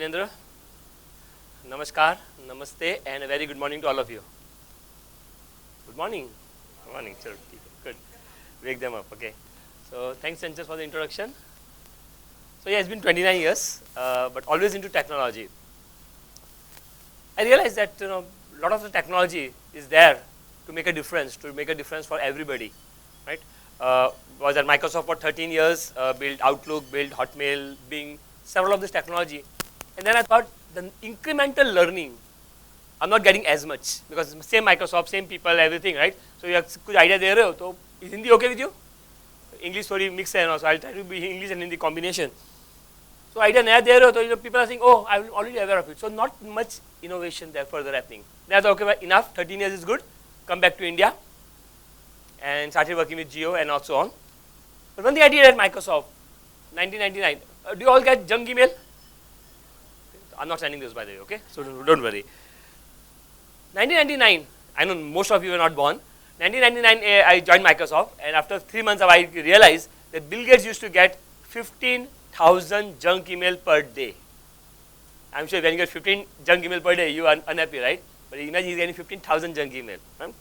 Shailendra. Namaskar, Namaste, and a very good morning to all of you. Good morning. Good morning. Sure. Good. Wake them up. Okay. So thanks, Sanchas, for the introduction. So yeah, it's been 29 years, but always into technology. I realized that a lot of the technology is there to make a difference for everybody, right? Was at Microsoft for 13 years, built Outlook, built Hotmail, Bing, several of this technology. And then I thought the incremental learning, I'm not getting as much because same Microsoft, same people, everything, right? So you have कुछ idea दे रहे हो तो is Hindi okay with you? English थोड़ी mix है ना, so I'll try to be English and Hindi combination. So idea नया दे रहे हो तो people are saying, oh, I'm already aware of it. So not much innovation there further happening. Then I thought, okay, well, enough, 13 years is good. Come back to India and started working with Geo and also on. But one thing I did at Microsoft, 1999, do you all get junk email? I'm not sending this, by the way, okay? So don't worry. 1999, I know most of you were not born. 1999, I joined Microsoft, and after 3 months, I realized that Bill Gates used to get 15,000 junk email per day. I'm sure when you get 15 junk email per day, you are unhappy, right? But imagine he's getting 15,000 junk email. Right?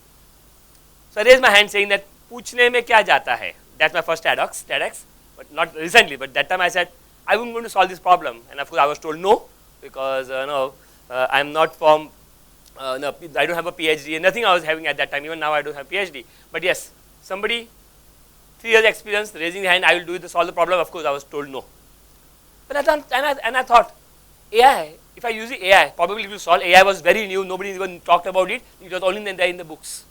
So I raised my hand saying that, पूछने में क्या जाता है? That's my first TEDx, but not recently. But that time I said, I'm going to solve this problem, and of course I was told no, because I'm not from, no, I don't have a PhD, and nothing I was having at that time. Even now I don't have PhD. But yes, somebody 3 years experience, raising the hand, I will do it to solve the problem. Of course I was told no. But I thought, AI, if I use AI, probably it will solve. AI was very new, nobody even talked about it. It was only there in the books.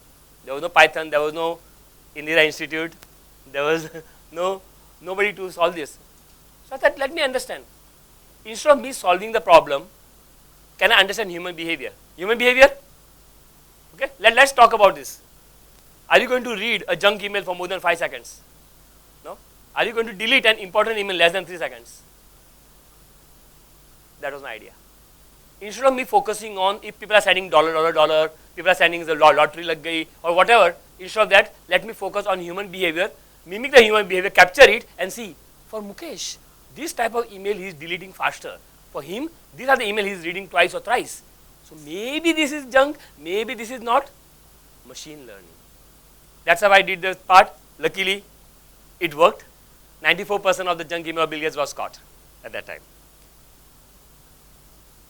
There was no Python, there was no Indira Institute, there was nobody to solve this. So I thought, let me understand. Instead of me solving the problem, can I understand human behavior? Human behavior? Okay, let's talk about this. Are you going to read a junk email for more than 5 seconds? No? Are you going to delete an important email less than 3 seconds? That was my idea. Instead of me focusing on if people are sending $, people are sending the lottery lag gayi or whatever, instead of that, let me focus on human behavior, mimic the human behavior, capture it and see, for Mukesh, this type of email he is deleting faster. For him, these are the email he is reading twice or thrice. So maybe this is junk, maybe this is not. Machine learning. That's how I did this part. Luckily, it worked. 94% of the junk email of Bill Gates was caught at that time.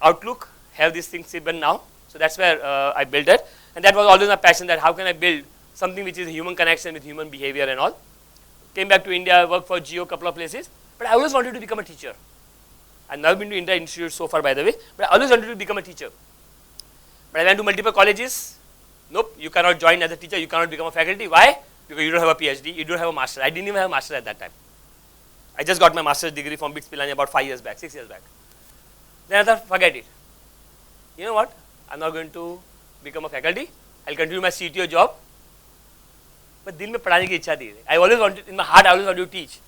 Outlook, have these things even now. So that's where I built it. And that was always my passion, that how can I build something which is a human connection with human behavior and all. Came back to India, worked for Geo, couple of places. But I always wanted to become a teacher. I've never been to India Institute so far, by the way. But I always wanted to become a teacher. But I went to multiple colleges. Nope, you cannot join as a teacher, you cannot become a faculty. Why? Because you don't have a PhD, you don't have a master. I didn't even have a master at that time. I just got my master's degree from BITS Pilani about 5 years back, 6 years back. Then I thought, forget it. You know what? I'm not going to become a faculty. I'll continue my CTO job. But dil mein padhane ki ichha thi. I always wanted, in my heart, I always wanted to teach.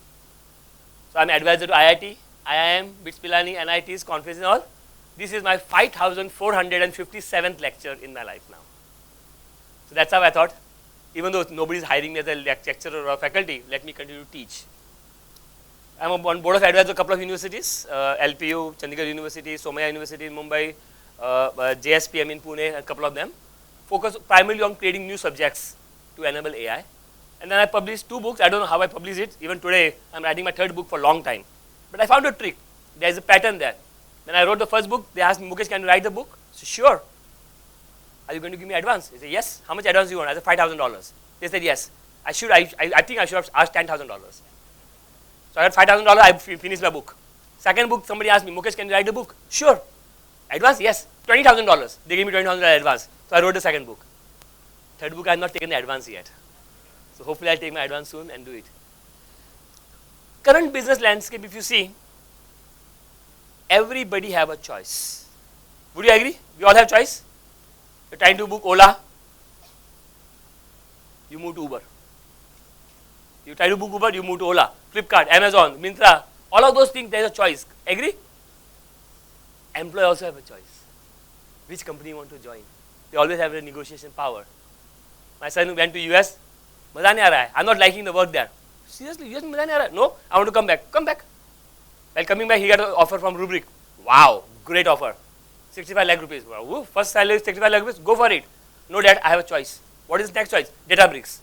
So I'm advisor to IIT, IIM, BITS Pilani, NITs, conferences and all. This is my 5,457th lecture in my life now. So that's how I thought, even though nobody is hiring me as a lecturer or a faculty, let me continue to teach. I'm on board of advisors of a couple of universities, LPU, Chandigarh University, Somaya University in Mumbai, JSPM in Pune, a couple of them. Focus primarily on creating new subjects to enable AI. And then I published 2 books. I don't know how I published it. Even today, I'm writing my 3rd book for a long time. But I found a trick. There is a pattern there. When I wrote the first book, they asked me, Mukesh, can you write the book? I said, sure. Are you going to give me advance? They said, yes. How much advance do you want? I said, $5,000. They said, yes. I think I should have asked $10,000. So I got $5,000, I finished my book. Second book, somebody asked me, Mukesh, can you write the book? Sure. Advance? Yes. $20,000. They gave me $20,000 advance. So I wrote the second book. Third book, I have not taken the advance yet. So hopefully I'll take my advance soon and do it. Current business landscape, if you see, everybody have a choice. Would you agree? We all have choice. You're trying to book Ola, you move to Uber. You try to book Uber, you move to Ola, Flipkart, Amazon, Myntra, all of those things, there is a choice. Agree? Employee also have a choice. Which company you want to join? They always have a negotiation power. My son went to US, मजा नहीं आ रहा है. I'm not liking the work there. Seriously, मजा नहीं आ रहा है. No, I want to come back. Come back. While coming back, he got an offer from Rubrik. Wow, great offer, 65 lakh rupees. Wow, first salary is 65 lakh rupees, go for it. No dad, I have a choice. What is the next choice? Databricks,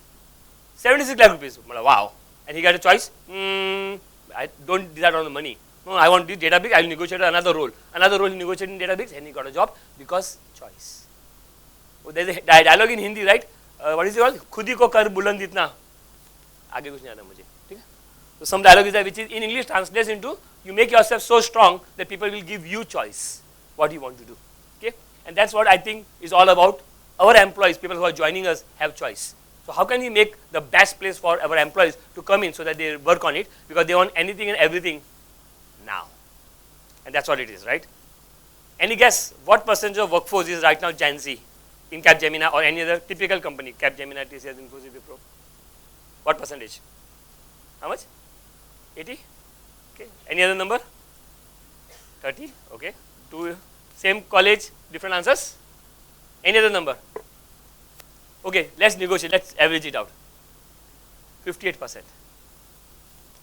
76 lakh rupees. Wow. And he got a choice. I don't decide on the money. No, I want this Databricks, I will negotiate another role. Another role he negotiated in Databricks and he got a job because choice. Oh, there is a dialogue in Hindi, right? What is it called? खुद ही को कर बुलंद इतना. आगे कुछ नहीं आता मुझे. ठीक है? So some dialogue is there which is in English translates into you make yourself so strong that people will give you choice what you want to do. Okay? And that's what I think is all about. Our employees, people who are joining us, have choice. So how can we make the best place for our employees to come in so that they work on it, because they want anything and everything now. And that's what it is, right? Any guess what percentage of workforce is right now Gen Z in Capgemini or any other typical company, Capgemini, TCS, Infosys, Wipro? What percentage? How much? 80? Okay. Any other number? 30? Okay. Two, same college, different answers? Any other number? Okay, let's negotiate, let's average it out. 58%.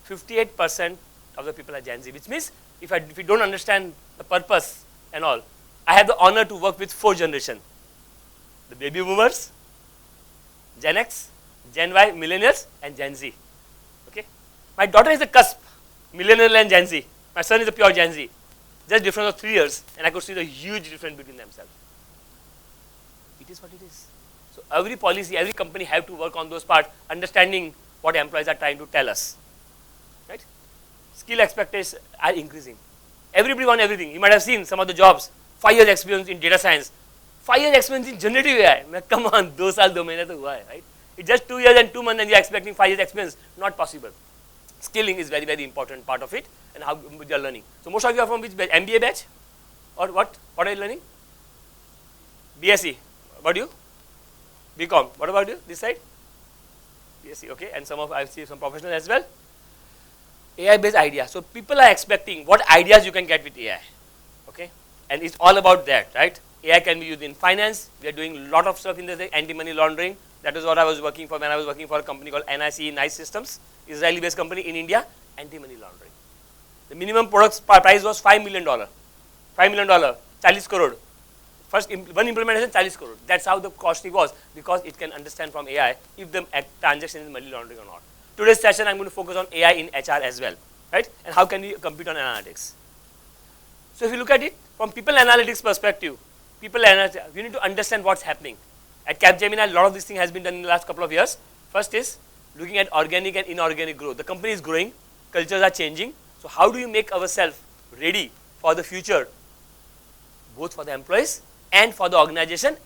58% of the people are Gen Z, which means if we don't understand the purpose and all, I have the honor to work with 4 generations. The baby boomers, Gen X, Gen Y, millennials and Gen Z. Okay. My daughter is the cusp, millennial and Gen Z. My son is a pure Gen Z. Just difference of 3 years and I could see the huge difference between themselves. It is what it is. So every policy, every company have to work on those parts, understanding what employees are trying to tell us. Right? Skill expectations are increasing. Everybody wants everything. You might have seen some of the jobs, 5 years experience in data science, 5 years experience in generative AI. Come on, 2 साल 2 महीने तो हुआ है, right? It's just 2 years and 2 months and you are expecting 5 years experience. Not possible. Skilling is very, very important part of it and how you are learning. So most of you are from which batch? MBA batch? Or what? What are you learning? BSc. What do you? BCom. What about you? This side? BSc. Okay. And some of I see some professionals as well. AI based idea. So people are expecting what ideas you can get with AI. Okay. And it's all about that, right? AI can be used in finance. We are doing a lot of stuff in the anti-money laundering. That is what I was working for when I was working for a company called NICE, Nice Systems, Israeli-based company in India, anti-money laundering. The minimum product price was $5 million. $5 million, 40 crore. First one implementation, 40 crore. That's how the costing was, because it can understand from AI if the transaction is money laundering or not. Today's session, I'm going to focus on AI in HR as well, right? And how can we compete on analytics? So if you look at it from people analytics perspective, we need to understand what's happening. At Capgemini, a lot of this thing has been done in the last couple of years. First is looking at organic and inorganic growth. The company is growing, cultures are changing. So how do you make ourselves ready for the future, both for the employees and for the organization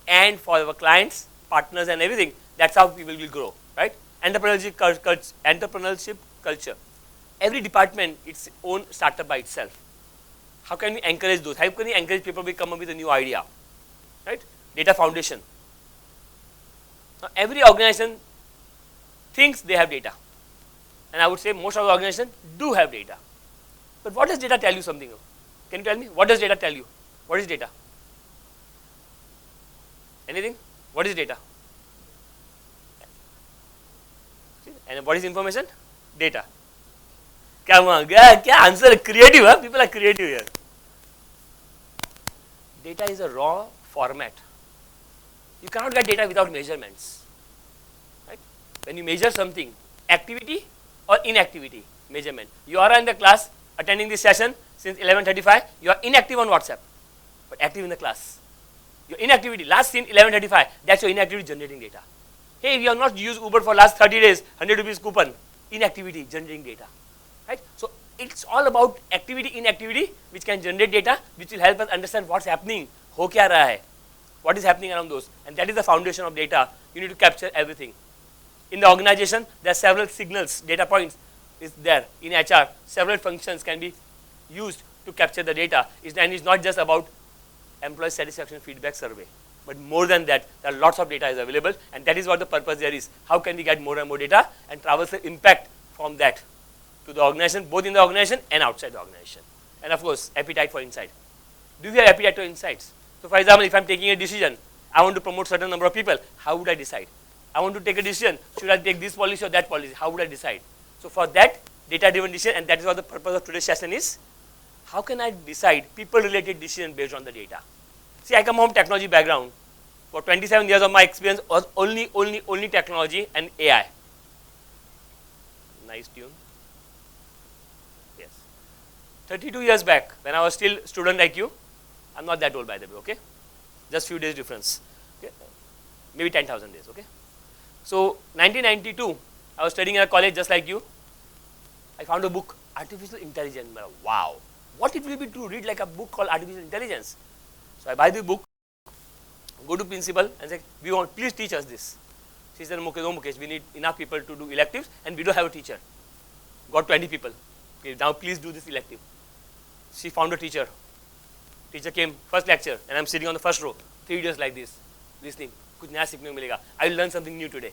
and for our clients, partners and everything? That's how we will grow, right? Entrepreneurship culture. Every department, its own startup by itself. How can we encourage those? How can we encourage people to come up with a new idea, right? Data foundation. Now, every organization thinks they have data, and I would say most of the organizations do have data. But what does data tell you something? Can you tell me? What does data tell you? What is data? Anything? What is data? And what is information? Data. Come on, क्या answer? Creative, huh? People are creative here. Data is a raw format. You cannot get data without measurements, right? When you measure something, activity or inactivity, measurement. You are in the class attending this session since 11:35. You are inactive on WhatsApp, but active in the class. Your inactivity last seen 11:35. That's your inactivity generating data. Hey, we have not used Uber for last 30 days. 100 rupees coupon. Inactivity generating data, right? So it's all about activity, inactivity, which can generate data, which will help us understand what's happening. हो क्या रहा है? What is happening around those? And that is the foundation of data. You need to capture everything. In the organization, there are several signals, data points is there. In HR, several functions can be used to capture the data. And it's not just about employee satisfaction feedback survey. But more than that, there are lots of data is available, and that is what the purpose there is. How can we get more and more data and traverse the impact from that to the organization, both in the organization and outside the organization. And of course, appetite for insight. Do we have appetite for insights? So for example, if I'm taking a decision, I want to promote certain number of people, how would I decide? I want to take a decision, should I take this policy or that policy, how would I decide? So for that, data-driven decision, and that is what the purpose of today's session is. how can I decide people-related decision based on the data? See, I come from technology background. For 27 years of my experience was only technology and AI. Nice tune. Yes. 32 years back, when I was still student like you, I'm not that old by the way, okay? Just few days difference, okay? Maybe 10,000 days, okay? So, 1992, I was studying in a college just like you. I found a book, Artificial Intelligence. Wow, what it will be to read like a book called Artificial Intelligence? So, I buy the book, go to principal and say, please teach us this. She said, Mukesh, no Mukesh, we need enough people to do electives and we don't have a teacher. Got 20 people. Okay, now please do this elective. She found a teacher. Teacher came, first lecture, and I'm sitting on the first row, 3 days like this, listening. कुछ नया सीखने को मिलेगा. I will learn something new today.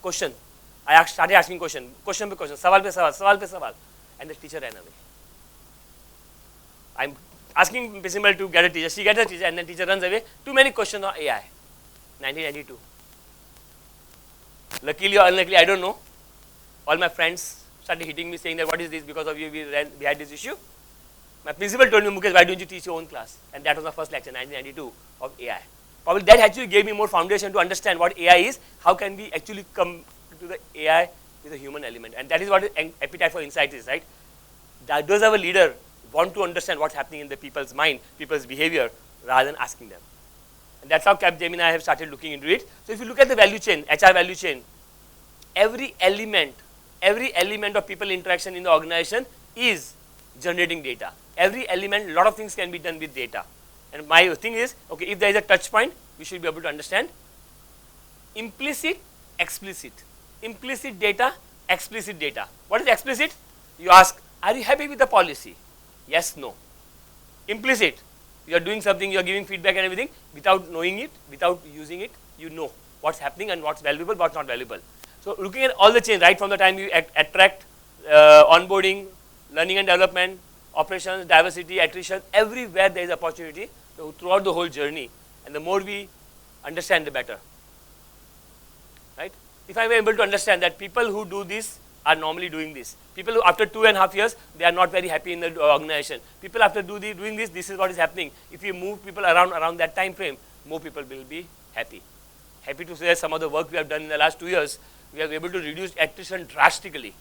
Question. I started asking question पे question, सवाल पे सवाल, and the teacher ran away. I'm asking principal to get a teacher. She gets a teacher, and then teacher runs away. Too many questions on AI. 1992. Luckily or unluckily, I don't know. All my friends started hitting me saying that what is this, because of you we had this issue. My principal told me, Mukesh, why don't you teach your own class? And that was my first lecture, 1992, of AI. Probably that actually gave me more foundation to understand what AI is, how can we actually come to the AI with a human element. And that is what appetite for insight is, right? That does our leader want to understand what's happening in the people's mind, people's behavior, rather than asking them. And that's how Capgemini and I have started looking into it. So if you look at the value chain, HR value chain, every element of people interaction in the organization is generating data. Every element, a lot of things can be done with data. And my thing is, okay, if there is a touch point, we should be able to understand implicit, explicit. Implicit data, explicit data. What is explicit? You ask, are you happy with the policy? Yes, no. Implicit, you are doing something, you are giving feedback and everything, without knowing it, without using it, you know what's happening and what's valuable, what's not valuable. So looking at all the chain, right from the time you attract, onboarding, learning and development, operations, diversity, attrition, everywhere there is opportunity throughout the whole journey. And the more we understand, the better. Right? If I were able to understand that people who do this are normally doing this. People who after 2.5 years, they are not very happy in the organization. People after doing this, this is what is happening. If you move people around that time frame, more people will be happy. Happy to say that some of the work we have done in the last 2 years, we are able to reduce attrition drastically.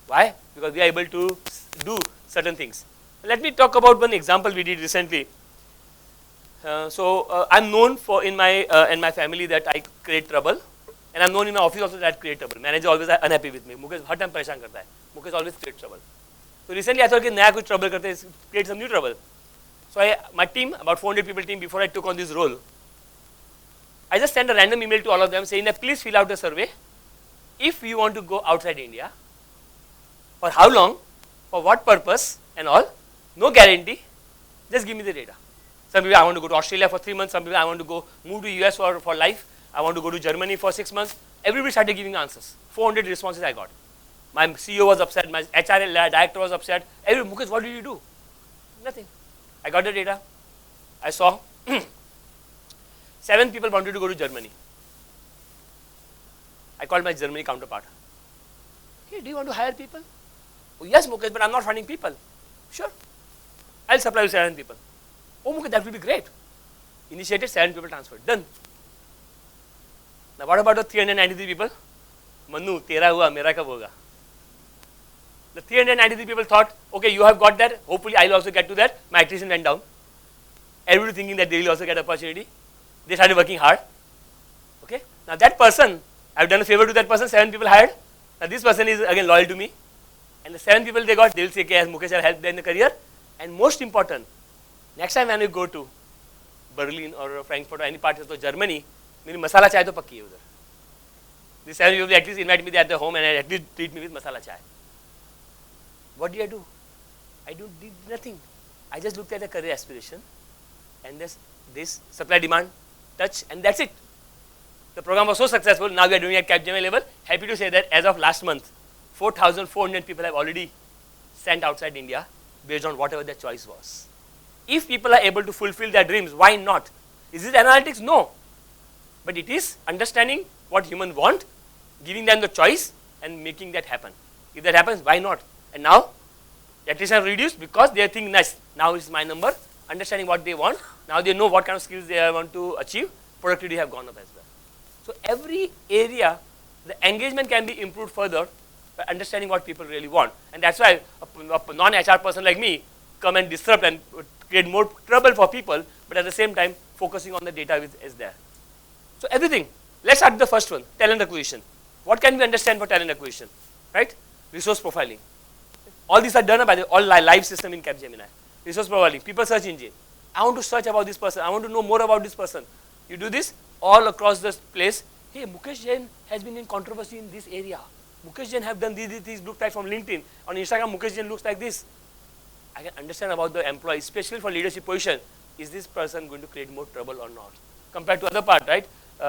Why? Because we are able to do certain things. Let me talk about one example we did recently. I'm known for in my family that I create trouble, and I'm known in my office also that I create trouble. Manager always unhappy with me. Mukesh her time परेशान करता है. Mukesh always create trouble. So recently I thought कि नया कुछ trouble करते हैं, create some new trouble. So my team, about 400 people team, before I took on this role, I just sent a random email to all of them saying that please fill out the survey. If you want to go outside India, for how long, for what purpose and all, no guarantee, just give me the data. Some people, I want to go to Australia for 3 months, some people, I want to go move to US for life, I want to go to Germany for 6 months. Everybody started giving answers. 400 responses I got. My CEO was upset, my HR director was upset. Mukesh, what did you do? Nothing. I got the data. I saw 7 people wanted to go to Germany. I called my Germany counterpart. Hey, do you want to hire people? Oh, yes, Mukesh, but I'm not finding people. Sure. I'll supply you 7 people. Oh, Mukesh, that will be great. Initiated, 7 people transferred. Done. Now, what about the 393 people? Manu, tera hua, mera kab hoga? The 393 people thought, okay, you have got that. Hopefully, I'll also get to that. My attrition went down. Everybody thinking that they will also get opportunity. They started working hard. Okay. Now, that person, I've done a favor to that person. 7 people hired. Now, this person is again loyal to me. And the 7 people they got, they will say, okay, as Mukesh will help them in the career. And most important, next time when you go to Berlin or Frankfurt or any part of Germany, मेरी मसाला चाय तो पक्की है उधर. These 7 people at least invite me at their home and at least treat me with masala chai. What did I do? I did nothing. I just looked at the career aspiration and this supply demand touch, and that's it. The program was so successful. Now we are doing at Capgemini level. Happy to say that as of last month, 4,400 people have already sent outside India based on whatever their choice was. If people are able to fulfill their dreams, why not? Is it analytics? No. But it is understanding what humans want, giving them the choice and making that happen. If that happens, why not? And now, Attrition reduced because they think nice. Now is my number. Understanding what they want. Now they know what kind of skills they want to achieve. Productivity have gone up as well. So every area, the engagement can be improved further by understanding what people really want. And that's why a non-HR person like me come and disrupt and create more trouble for people, but at the same time focusing on the data which is there. So everything. Let's start with the first one, talent acquisition. What can we understand for talent acquisition? Right? Resource profiling. All these are done by the all live system in Capgemini. Resource profiling, people search engine. I want to search about this person. I want to know more about this person. You do this all across the place. Hey, Mukesh Jain has been in controversy in this area. Mukesh Jain have done these look like from LinkedIn. On Instagram, Mukesh Jain looks like this. I can understand about the employee, especially for leadership position. Is this person going to create more trouble or not? Compared to other part, right?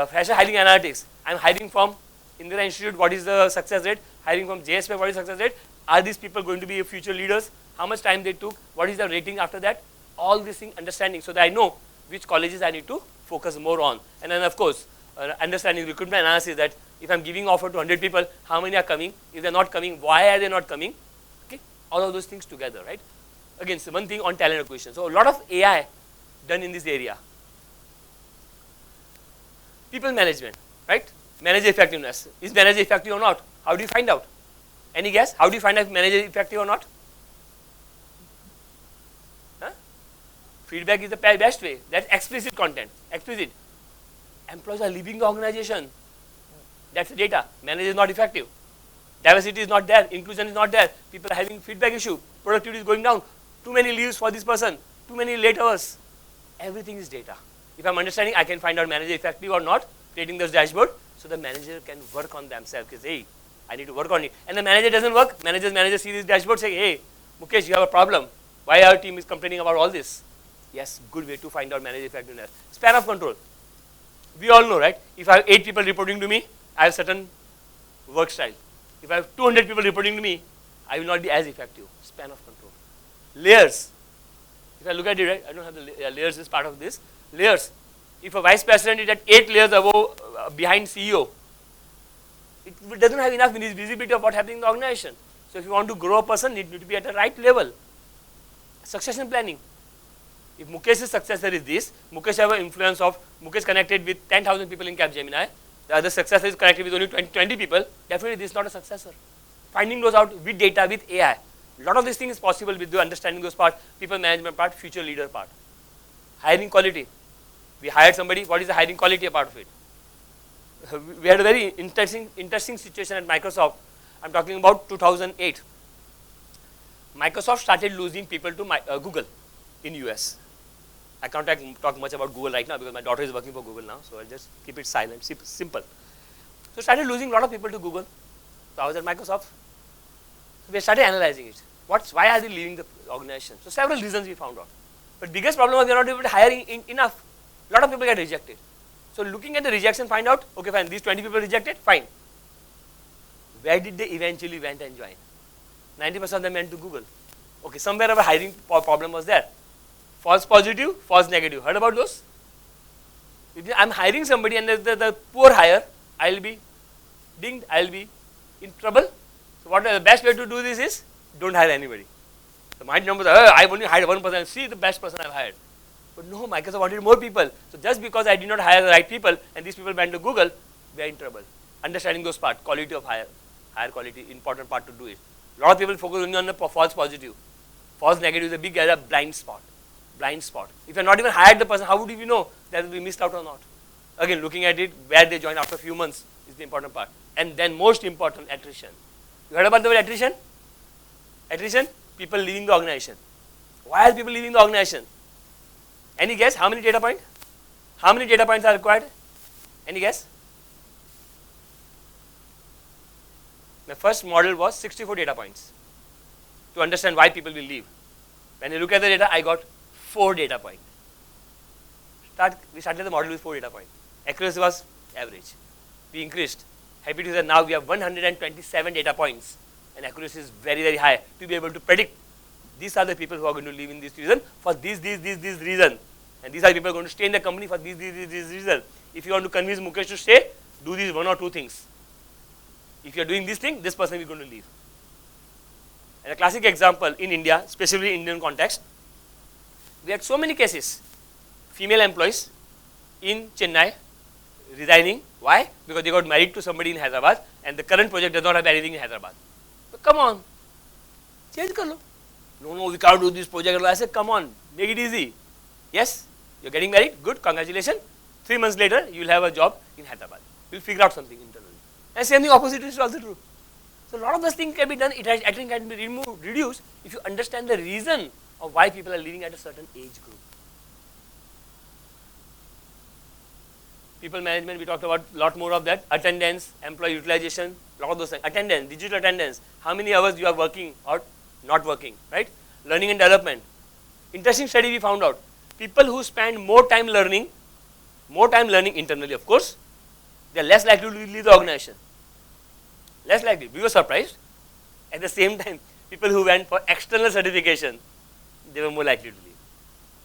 Fashion hiring analytics. I'm hiring from Indira Institute. What is the success rate? Hiring from JSP. What is the success rate? Are these people going to be future leaders? How much time they took? What is the rating after that? All these things, understanding, so that I know which colleges I need to focus more on. And then of course, understanding recruitment analysis, that if I'm giving offer to 100 people, how many are coming? If they're not coming, why are they not coming? Okay, all of those things together, right? Again, so one thing on talent acquisition. So a lot of AI done in this area. People management, right? Manager effectiveness. Is manager effective or not? How do you find out? Any guess? How do you find out if manager is effective or not? Huh? Feedback is the best way. That's explicit content. Explicit. Employees are leaving the organization. That's the data. Manager is not effective. Diversity is not there. Inclusion is not there. People are having feedback issue. Productivity is going down. Too many leaves for this person. Too many late hours. Everything is data. If I'm understanding, I can find out manager effective or not, creating this dashboard, so the manager can work on themselves. Because hey, I need to work on it. And the manager doesn't work. Manager sees this dashboard, say, hey, Mukesh, you have a problem. Why our team is complaining about all this? Yes, good way to find out manager effectiveness. Span of control. We all know, right? If I have 8 people reporting to me, I have certain work style. If I have 200 people reporting to me, I will not be as effective. Span of control. Layers. If I look at it, right, I don't have the layers is part of this. Layers. If a vice president is at 8 layers above, behind CEO, it doesn't have enough visibility of what's happening in the organization. So if you want to grow a person, it need to be at the right level. Succession planning. If Mukesh's successor is this, Mukesh have an influence of, Mukesh connected with 10,000 people in Capgemini, the other successor is connected with only 20 people, definitely this is not a successor. Finding those out with data, with AI. A lot of these things is possible with the understanding those parts, people management part, future leader part. Hiring quality. We hired somebody, what is the hiring quality a part of it? We had a very interesting situation at Microsoft. I'm talking about 2008. Microsoft started losing people to Google in US. I can't talk much about Google right now because my daughter is working for Google now, so I'll just keep it silent, simple. So started losing a lot of people to Google. So I was at Microsoft. So we started analyzing it. Why are they leaving the organization? So several reasons we found out. But biggest problem was we are not able to hire enough. A lot of people get rejected. So looking at the rejection, find out, okay fine, these 20 people rejected, fine. Where did they eventually went and join? 90% of them went to Google. Okay, somewhere a hiring problem was there. False positive, false negative. Heard about those? If I'm hiring somebody and the poor hire, I'll be dinged, I'll be in trouble. So what the best way to do this is, don't hire anybody. The mind numbers are, I've only hired one person, see the best person I've hired. But no, Microsoft wanted more people. So just because I did not hire the right people and these people went to Google, we are in trouble. Understanding those parts, quality of hire quality, important part to do it. A lot of people focus only on the false positive. False negative is a big area, blind spot. Blind spot. If you have not even hired the person, how would you know that we missed out or not? Again, looking at it, where they join after a few months is the important part. And then most important, attrition. You heard about the word attrition? Attrition, people leaving the organization. Why are people leaving the organization? Any guess? How many data points? How many data points are required? Any guess? My first model was 64 data points to understand why people will leave. When you look at the data, I got 4 data points. We started the model with 4 data points. Accuracy was average. We increased. Happy to say now we have 127 data points and accuracy is very, very high to be able to predict these are the people who are going to leave in this reason for this reason. And these are people who are going to stay in the company for this reason. If you want to convince Mukesh to stay, do these 1 or 2 things. If you are doing this thing, this person is going to leave. And a classic example in India, especially in Indian context, we had so many cases, female employees in Chennai resigning. Why? Because they got married to somebody in Hyderabad and the current project does not have anything in Hyderabad. So come on, change kar lo. No, we can't do this project. I said, come on, make it easy. Yes, you're getting married, good, congratulations. 3 months later, you will have a job in Hyderabad. You will figure out something internally. And same thing opposite is also true. So a lot of those things can be done, it actually can be reduced if you understand the reason of why people are leaving at a certain age group. People management, we talked about a lot more of that. Attendance, employee utilization, a lot of those things. Attendance, digital attendance, how many hours you are working or not working, right? Learning and development. Interesting study we found out. People who spend more time learning internally, of course, they are less likely to leave the organization. Less likely. We were surprised. At the same time, people who went for external certification, they were more likely to leave.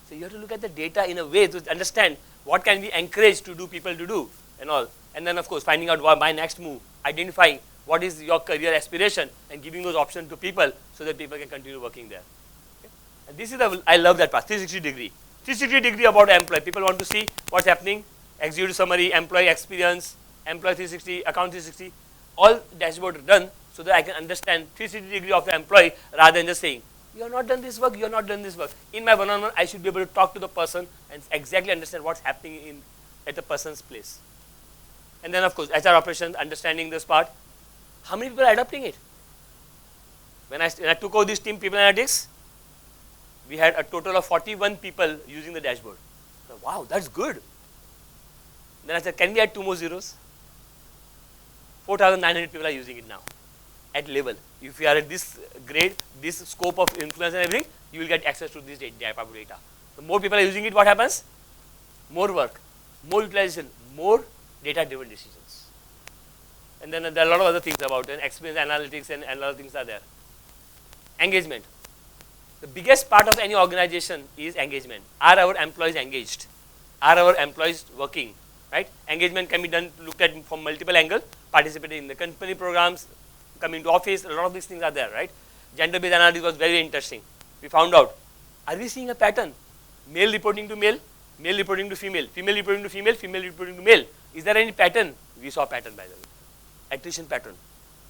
So you have to look at the data in a way to understand what can be encouraged to do people to do and all. And then of course finding out what my next move, identifying what is your career aspiration and giving those options to people so that people can continue working there. Okay? And this is I love that part, 360 degree. 360 degree about employee. People want to see what's happening, executive summary, employee experience, employee 360, account 360, all dashboard done so that I can understand 360 degree of the employee rather than just saying, you have not done this work, you have not done this work. In my one-on-one, I should be able to talk to the person and exactly understand what's happening at the person's place. And then of course, HR operations, understanding this part. How many people are adopting it? When I took over this team, people analytics, we had a total of 41 people using the dashboard. So, wow, that's good. Then I said, can we add 2 more zeros? 4,900 people are using it now at level. If you are at this grade, this scope of influence and everything, you will get access to this type of data. The more people are using it, what happens? More work, more utilization, more data-driven decisions. And then there are a lot of other things about it, experience analytics and a lot of things are there. Engagement. The biggest part of any organization is engagement. Are our employees engaged? Are our employees working? Right? Engagement can be done, looked at from multiple angles, participating in the company programs, coming to office, a lot of these things are there, right? Gender-based analysis was very interesting. We found out, are we seeing a pattern? Male reporting to male, male reporting to female, female reporting to female, female reporting to male. Is there any pattern? We saw pattern by the way. Attrition pattern,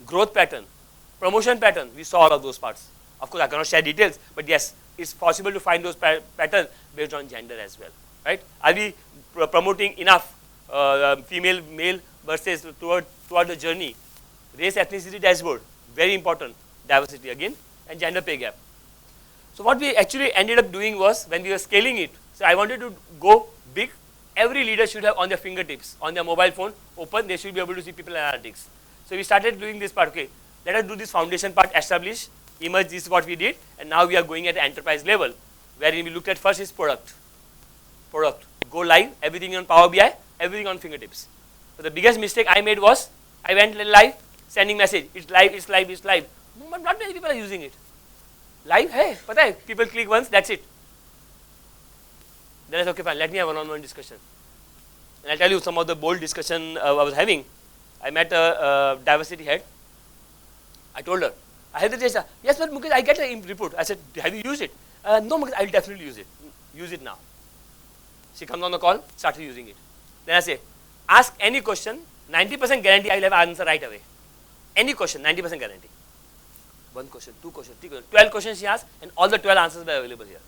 growth pattern, promotion pattern, we saw all of those parts. Of course, I cannot share details, but yes, it's possible to find those patterns based on gender as well, right? Are we promoting enough female, male versus toward the journey? Race ethnicity dashboard, very important, diversity again, and gender pay gap. So what we actually ended up doing was, when we were scaling it, so I wanted to go big. Every leader should have on their fingertips, on their mobile phone, open, they should be able to see people analytics. So we started doing this part, okay, let us do this foundation part, establish, emerge, this is what we did, and now we are going at the enterprise level, wherein we looked at first is product, go live, everything on Power BI, everything on fingertips. So the biggest mistake I made was, I went live, sending message, it's live, it's live, it's live. No, but not many people are using it. Live, hey, pata hai, people click once, that's it. Then I said, okay fine, let me have one-on-one discussion. And I'll tell you some of the bold discussion I was having. I met a diversity head. I told her, I had the data. Yes, but Mukesh, I get a report. I said, have you used it? No, Mukesh, I will definitely use it. Use it now. She comes on the call, started using it. Then I say, ask any question, 90% guarantee I will have answer right away. Any question, 90% guarantee. 1 question, 2 questions, 3 questions, 12 questions she asked, and all the 12 answers were available here.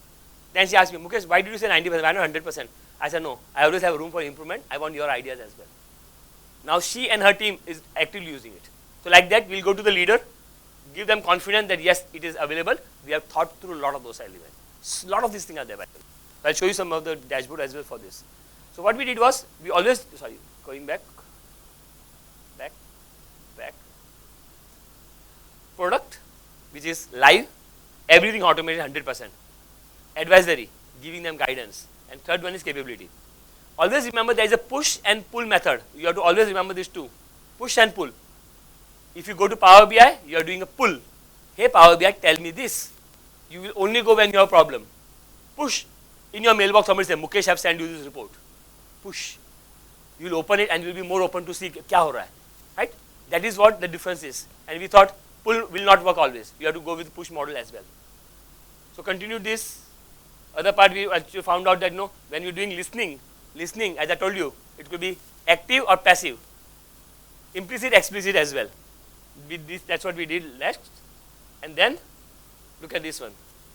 Then she asked me, Mukesh, why did you say 90%? Why not 100%? I said, no, I always have room for improvement. I want your ideas as well. Now she and her team is actively using it. So like that, we'll go to the leader, give them confidence that yes, it is available. We have thought through a lot of those elements. A lot of these things are there. I'll show you some of the dashboard as well for this. So what we did was, we always, going back. Product, which is live, everything automated 100%. Advisory, giving them guidance. And third one is capability. Always remember there is a push and pull method. You have to always remember these two. Push and pull. If you go to Power BI, you are doing a pull. Hey Power BI, tell me this. You will only go when you have a problem. Push. In your mailbox, somebody say, Mukesh have sent you this report. Push. You will open it and you will be more open to see kya ho raha hai. Right? That is what the difference is. And we thought, pull will not work always. You have to go with push model as well. So continue this. Other part we actually found out that when you're doing listening as I told you, it could be active or passive, implicit, explicit as well. With this, that's what we did last. And then look at this one.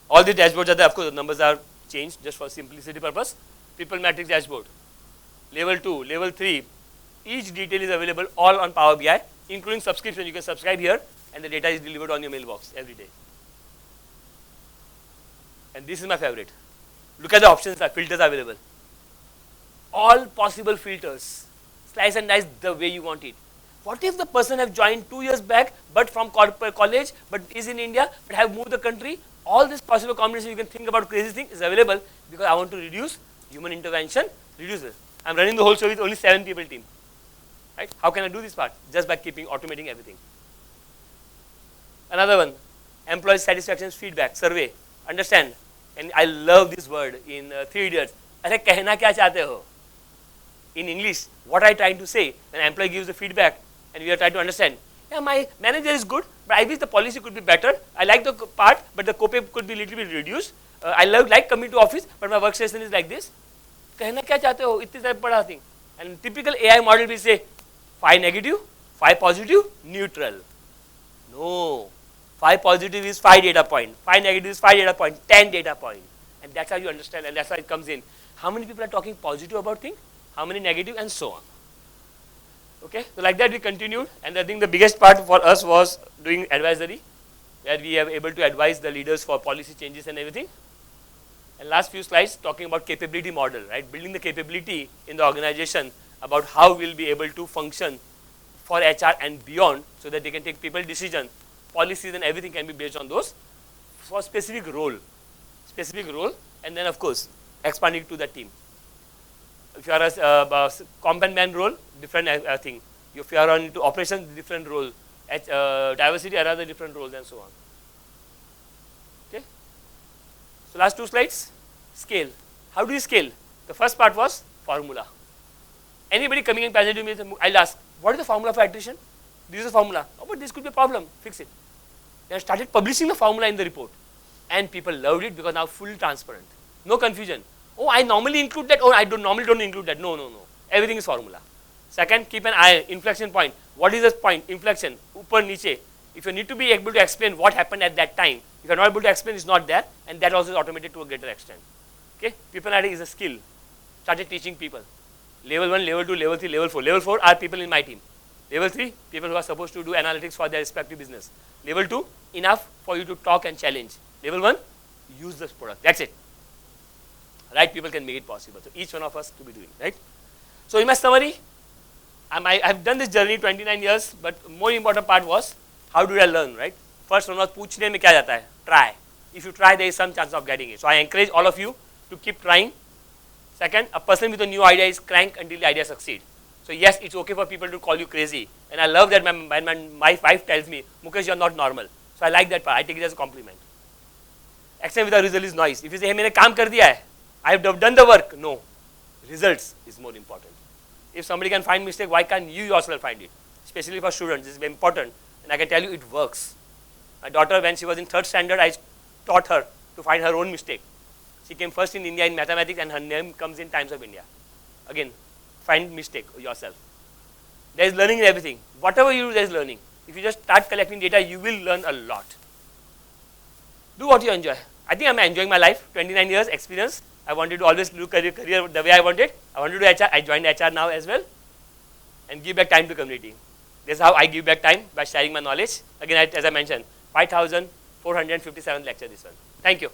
All the dashboards are there. Of course, the numbers are changed just for simplicity purpose. People matrix dashboard, level 2, level 3. Each detail is available all on Power BI, including subscription. You can subscribe here, and the data is delivered on your mailbox every day. And this is my favorite. Look at the options, filters are available. All possible filters. Slice and dice the way you want it. What if the person have joined 2 years back, but from college, but is in India, but have moved the country? All this possible combination you can think about crazy thing is available because I want to reduce human intervention, reduce it. I'm running the whole show with only 7 people team. Right? How can I do this part? Just by automating everything. Another one, employee satisfaction feedback survey. Understand? And I love this word in 3 Idiots. अरे कहना क्या चाहते हो? In English, what I trying to say when an employee gives the feedback and we are trying to understand. Yeah, my manager is good, but I wish the policy could be better. I like the part, but the copay could be little bit reduced. I like coming to office, but my workstation is like this. कहना क्या चाहते हो? इतनी सारी बड़ा thing. And typical AI model will say 5 negative, 5 positive, neutral. No. 5 positive is 5 data point, 5 negative is 5 data point, 10 data point. And that's how you understand, and that's how it comes in. How many people are talking positive about things, how many negative, and so on. Okay, so like that we continued, and I think the biggest part for us was doing advisory, where we are able to advise the leaders for policy changes and everything. And last few slides talking about capability model, right? Building the capability in the organization about how we'll be able to function for HR and beyond, so that they can take people decision, policies and everything can be based on those for specific role, and then of course expanding to the team. If you are a combat man role, different thing. If you are on into operations, different role. Diversity, another different roles, and so on. Okay. So last 2 slides, scale. How do you scale? The first part was formula. Anybody coming in presenting me, I'll ask, what is the formula for attrition? This is the formula. Oh, but this could be a problem. Fix it. They started publishing the formula in the report, and people loved it because now fully transparent, no confusion. Oh, I normally include that. Oh, I normally don't include that. No. Everything is formula. Second, keep an eye, inflection point. What is the point? Inflection, upper, niche. If you need to be able to explain what happened at that time, if you are not able to explain, it's not there, and that also is automated to a greater extent. Okay, people analytics is a skill. Started teaching people. Level 1, level 2, level 3, level 4. Level 4 are people in my team. Level 3, people who are supposed to do analytics for their respective business. Level 2, enough for you to talk and challenge. Level 1, use this product. That's it. Right people can make it possible. So each one of us to be doing, right? So in my summary, I have done this journey 29 years, but more important part was how do I learn, right? First one was पूछने में क्या जाता है? Try. If you try, there is some chance of getting it. So I encourage all of you to keep trying. Second, a person with a new idea is crank until the idea succeeds. So yes, it's okay for people to call you crazy, and I love that when my wife tells me, Mukesh, you're not normal. So I like that part. I take it as a compliment. Action without result is noise. If you say, hey, मैंने काम कर दिया है, I have done the work. No, results is more important. If somebody can find mistake, why can't you yourself find it? Especially for students, this is very important, and I can tell you it works. My daughter, when she was in 3rd standard, I taught her to find her own mistake. She came first in India in mathematics, and her name comes in Times of India. Again, find mistake yourself. There is learning in everything. Whatever you do, there is learning. If you just start collecting data, you will learn a lot. Do what you enjoy. I think I'm enjoying my life, 29 years experience. I wanted to always look at career the way I wanted. I wanted to do HR. I joined HR now as well, and give back time to community. This is how I give back time, by sharing my knowledge. Again, as I mentioned, 5,457 lecture this one. Thank you.